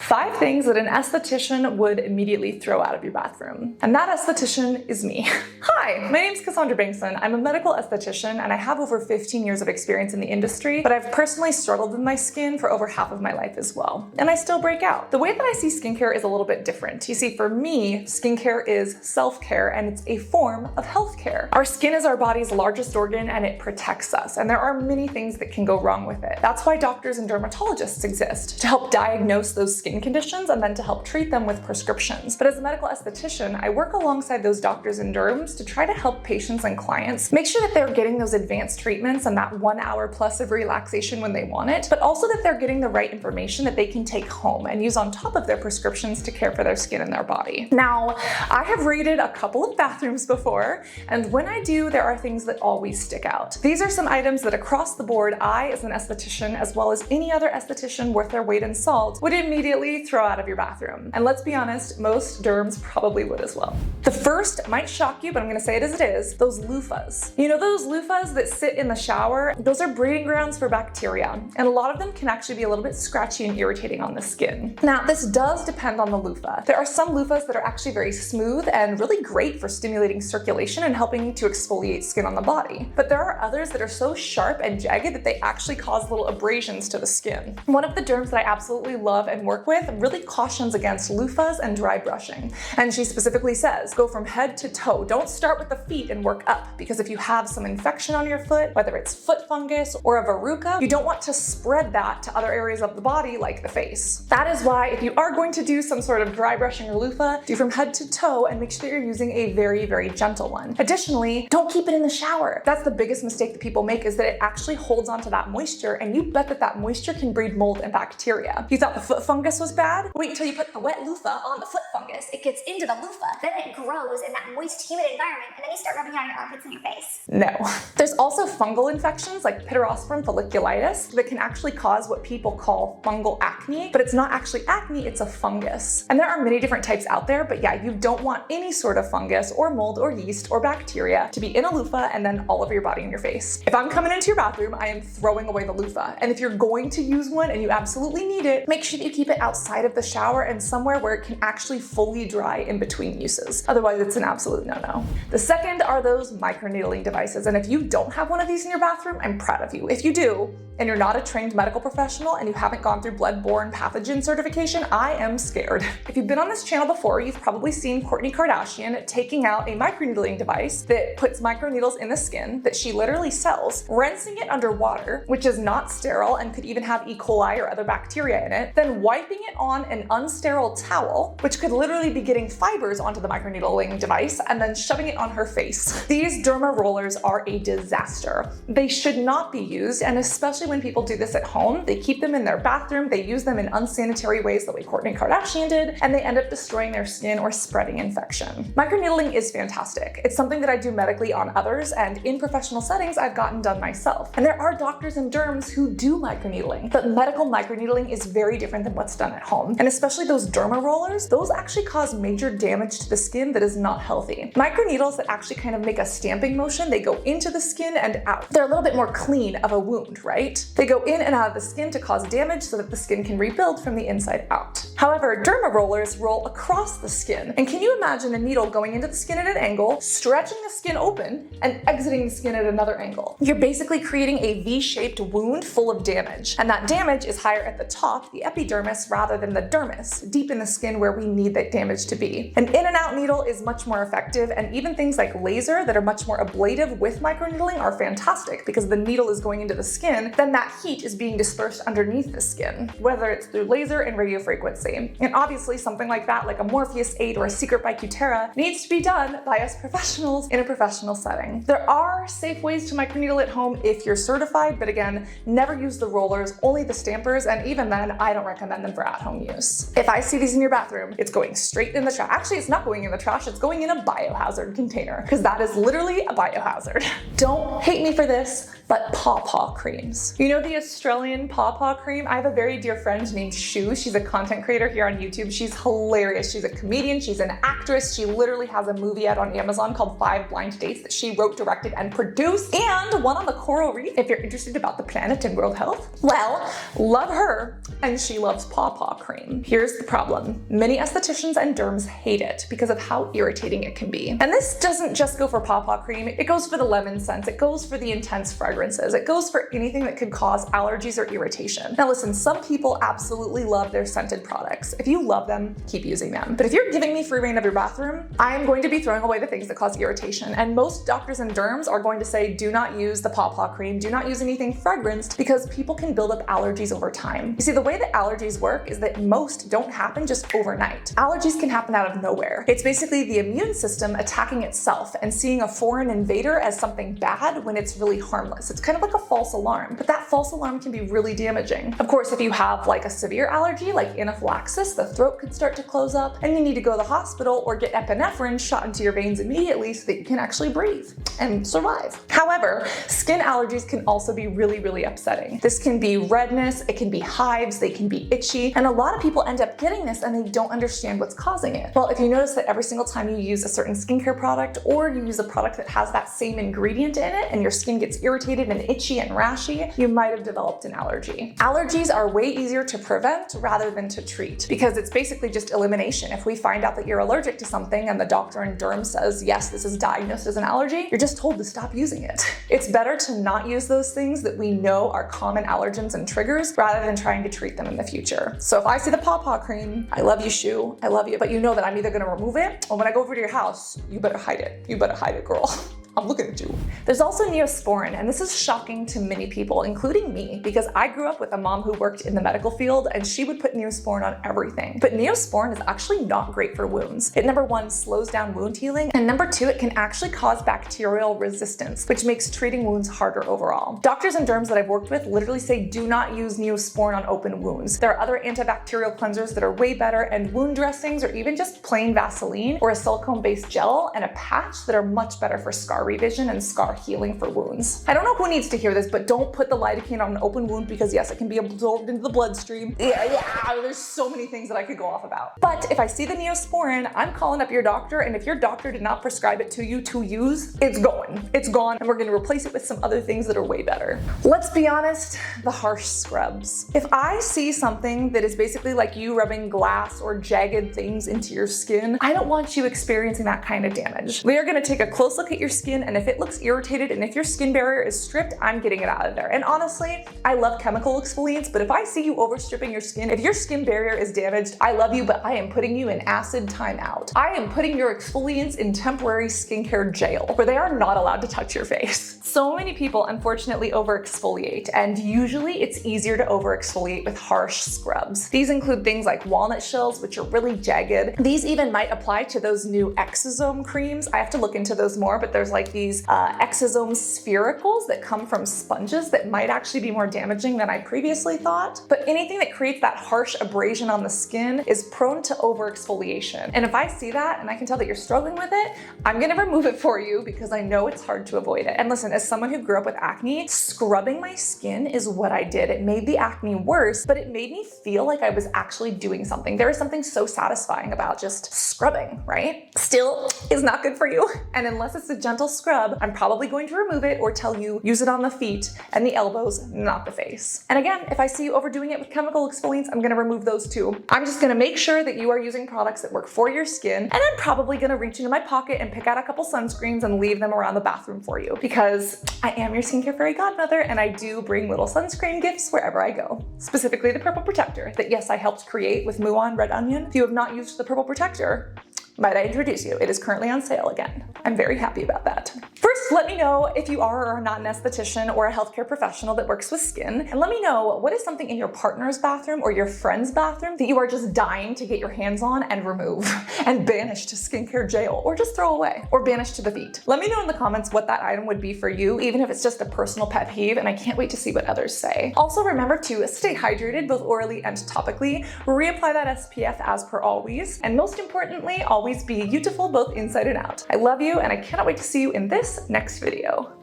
5 things that an esthetician would immediately throw out of your bathroom. And that esthetician is me. Hi, my name's Cassandra Bankson. I'm a medical esthetician and I have over 15 years of experience in the industry, but I've personally struggled with my skin for over half of my life as well. And I still break out. The way that I see skincare is a little bit different. You see, for me, skincare is self-care and it's a form of healthcare. Our skin is our body's largest organ and it protects us. And there are many things that can go wrong with it. That's why doctors and dermatologists exist, to help diagnose those skin conditions and then to help treat them with prescriptions. But as a medical esthetician, I work alongside those doctors and derms to try to help patients and clients make sure that they're getting those advanced treatments and that 1 hour plus of relaxation when they want it, but also that they're getting the right information that they can take home and use on top of their prescriptions to care for their skin and their body. Now, I have raided a couple of bathrooms before, and when I do, there are things that always stick out. These are some items that across the board, I, as an esthetician, as well as any other esthetician worth their weight in salt, would immediately throw out of your bathroom. And let's be honest, most derms probably would as well. The first might shock you, but I'm gonna say it as it is, those loofahs. You know those loofahs that sit in the shower? Those are breeding grounds for bacteria, and a lot of them can actually be a little bit scratchy and irritating on the skin. Now, this does depend on the loofah. There are some loofahs that are actually very smooth and really great for stimulating circulation and helping to exfoliate skin on the body. But there are others that are so sharp and jagged that they actually cause little abrasions to the skin. One of the derms that I absolutely love and work with really cautions against loofahs and dry brushing. And she specifically says, go from head to toe. Don't start with the feet and work up, because if you have some infection on your foot, whether it's foot fungus or a verruca, you don't want to spread that to other areas of the body like the face. That is why if you are going to do some sort of dry brushing or loofah, do from head to toe and make sure that you're using a very, very gentle one. Additionally, don't keep it in the shower. That's the biggest mistake that people make, is that it actually holds onto that moisture, and you bet that that moisture can breed mold and bacteria. You thought the foot fungus was bad? Wait until you put the wet loofah on the foot fungus. It gets into the loofah, then it grows in that moist, humid environment, and then you start rubbing it on your armpits and your face. No. There's also fungal infections like Pityrosporin folliculitis that can actually cause what people call fungal acne, but it's not actually acne, it's a fungus. And there are many different types out there, but yeah, you don't want any sort of fungus or mold or yeast or bacteria to be in a loofah and then all over your body and your face. If I'm coming into your bathroom, I am throwing away the loofah. And if you're going to use one and you absolutely need it, make sure that you keep it outside of the shower and somewhere where it can actually fully dry in between uses. Otherwise, it's an absolute no-no. The second are those microneedling devices. And if you don't have one of these in your bathroom, I'm proud of you. If you do, and you're not a trained medical professional and you haven't gone through blood-borne pathogen certification, I am scared. If you've been on this channel before, you've probably seen Kourtney Kardashian taking out a microneedling device that puts microneedles in the skin that she literally sells, rinsing it under water, which is not sterile and could even have E. coli or other bacteria in it, then wiping it on an unsterile towel, which could literally be getting fibers onto the microneedling device, and then shoving it on her face. These Dermarollers are a disaster. They should not be used, and especially when people do this at home, they keep them in their bathroom, they use them in unsanitary ways the way Kourtney Kardashian did, and they end up destroying their skin or spreading infection. Microneedling is fantastic. It's something that I do medically on others, and in professional settings I've gotten done myself. And there are doctors and derms who do microneedling, but medical microneedling is very different than what's done at home. And especially those Dermarollers, those actually cause major damage to the skin that is not healthy. Microneedles that actually kind of make a stamping motion, they go into the skin and out. They're a little bit more clean of a wound, right? They go in and out of the skin to cause damage so that the skin can rebuild from the inside out. However, Dermarollers roll across the skin. And can you imagine a needle going into the skin at an angle, stretching the skin open, and exiting the skin at another angle? You're basically creating a V-shaped wound full of damage. And that damage is higher at the top, the epidermis, rather than the dermis, deep in the skin where we need that damage to be. An in and out needle is much more effective, and even things like laser that are much more ablative with microneedling are fantastic because the needle is going into the skin, then that heat is being dispersed underneath the skin, whether it's through laser and radiofrequency. And obviously something like that, like a Morpheus 8 or a Secret by Cutera, needs to be done by us professionals in a professional setting. There are safe ways to microneedle at home if you're certified, but again, never use the rollers, only the stampers, and even then, I don't recommend them for at-home use. If I see these in your bathroom, it's going straight in the trash. Actually, it's not going in the trash, it's going in a biohazard container, because that is literally a biohazard. Don't hate me for this, but Paw Paw creams. You know the Australian Paw Paw cream? I have a very dear friend named Shu. She's a content creator creator here on YouTube. She's hilarious. She's a comedian, she's an actress. She literally has a movie out on Amazon called 5 Blind Dates that she wrote, directed, and produced, and one on the coral reef. If you're interested about the planet and world health, well, love her, and she loves Paw Paw Cream. Here's the problem. Many estheticians and derms hate it because of how irritating it can be. And this doesn't just go for Paw Paw Cream, it goes for the lemon scents, it goes for the intense fragrances, it goes for anything that could cause allergies or irritation. Now listen, some people absolutely love their scented products. If you love them, keep using them. But if you're giving me free reign of your bathroom, I am going to be throwing away the things that cause irritation. And most doctors and derms are going to say, do not use the Paw Paw Cream, do not use anything fragranced, because people can build up allergies over time. You see, the way that allergies work is that most don't happen just overnight. Allergies can happen out of nowhere. It's basically the immune system attacking itself and seeing a foreign invader as something bad when it's really harmless. It's kind of like a false alarm, but that false alarm can be really damaging. Of course, if you have like a severe allergy, like anaphylaxis, the throat could start to close up and you need to go to the hospital or get epinephrine shot into your veins immediately so that you can actually breathe and survive. However, skin allergies can also be really, really upsetting. This can be redness, it can be hives, they can be itchy, and a lot of people end up getting this and they don't understand what's causing it. Well, if you notice that every single time you use a certain skincare product or you use a product that has that same ingredient in it and your skin gets irritated and itchy and rashy, you might have developed an allergy. Allergies are way easier to prevent rather than to treat because it's basically just elimination. If we find out that you're allergic to something and the doctor and derm says, yes, this is diagnosed as an allergy, you're just told to stop using it. It's better to not use those things that we know are common allergens and triggers rather than trying to treat them in the future. So if I see the Paw Paw Cream, I love you, Shu, I love you, but you know that I'm either gonna remove it or when I go over to your house, you better hide it. You better hide it, girl. I'm looking at you. There's also Neosporin, and this is shocking to many people, including me, because I grew up with a mom who worked in the medical field and she would put Neosporin on everything. But Neosporin is actually not great for wounds. It, number one, slows down wound healing, and number two, it can actually cause bacterial resistance, which makes treating wounds harder overall. Doctors and derms that I've worked with literally say do not use Neosporin on open wounds. There are other antibacterial cleansers that are way better, and wound dressings or even just plain Vaseline or a silicone-based gel and a patch that are much better for scar revision and scar healing for wounds. I don't know who needs to hear this, but don't put the lidocaine on an open wound because yes, it can be absorbed into the bloodstream. Yeah, there's so many things that I could go off about. But if I see the Neosporin, I'm calling up your doctor, and if your doctor did not prescribe it to you to use, it's going. It's gone, and we're gonna replace it with some other things that are way better. Let's be honest, the harsh scrubs. If I see something that is basically like you rubbing glass or jagged things into your skin, I don't want you experiencing that kind of damage. We are gonna take a close look at your skin, and if it looks irritated and if your skin barrier is stripped, I'm getting it out of there. And honestly, I love chemical exfoliants, but if I see you overstripping your skin, if your skin barrier is damaged, I love you, but I am putting you in acid timeout. I am putting your exfoliants in temporary skincare jail, where they are not allowed to touch your face. So many people unfortunately over-exfoliate, and usually it's easier to over-exfoliate with harsh scrubs. These include things like walnut shells, which are really jagged. These even might apply to those new exosome creams. I have to look into those more, but there's like these exosome sphericals that come from sponges that might actually be more damaging than I previously thought. But anything that creates that harsh abrasion on the skin is prone to over-exfoliation. And if I see that and I can tell that you're struggling with it, I'm gonna remove it for you because I know it's hard to avoid it. And listen, as someone who grew up with acne, scrubbing my skin is what I did. It made the acne worse, but it made me feel like I was actually doing something. There is something so satisfying about just scrubbing, right? Still is not good for you. And unless it's a gentle scrub, I'm probably going to remove it or tell you use it on the feet and the elbows, not the face. And again, if I see you overdoing it with chemical exfoliants, I'm gonna remove those too. I'm just gonna make sure that you are using products that work for your skin, and I'm probably gonna reach into my pocket and pick out a couple sunscreens and leave them around the bathroom for you because I am your skincare fairy godmother and I do bring little sunscreen gifts wherever I go. Specifically the Purple Protector that yes, I helped create with Muon Red Onion. If you have not used the Purple Protector, might I introduce you? It is currently on sale again. I'm very happy about that. First, let me know if you are or are not an esthetician or a healthcare professional that works with skin, and let me know what is something in your partner's bathroom or your friend's bathroom that you are just dying to get your hands on and remove and banish to skincare jail or just throw away or banish to the feet. Let me know in the comments what that item would be for you, even if it's just a personal pet peeve, and I can't wait to see what others say. Also remember to stay hydrated both orally and topically, reapply that SPF as per always, and most importantly, always be beautiful both inside and out. I love you and I cannot wait to see you in this next video.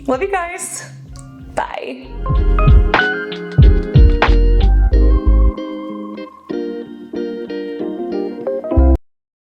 Love you guys. Bye.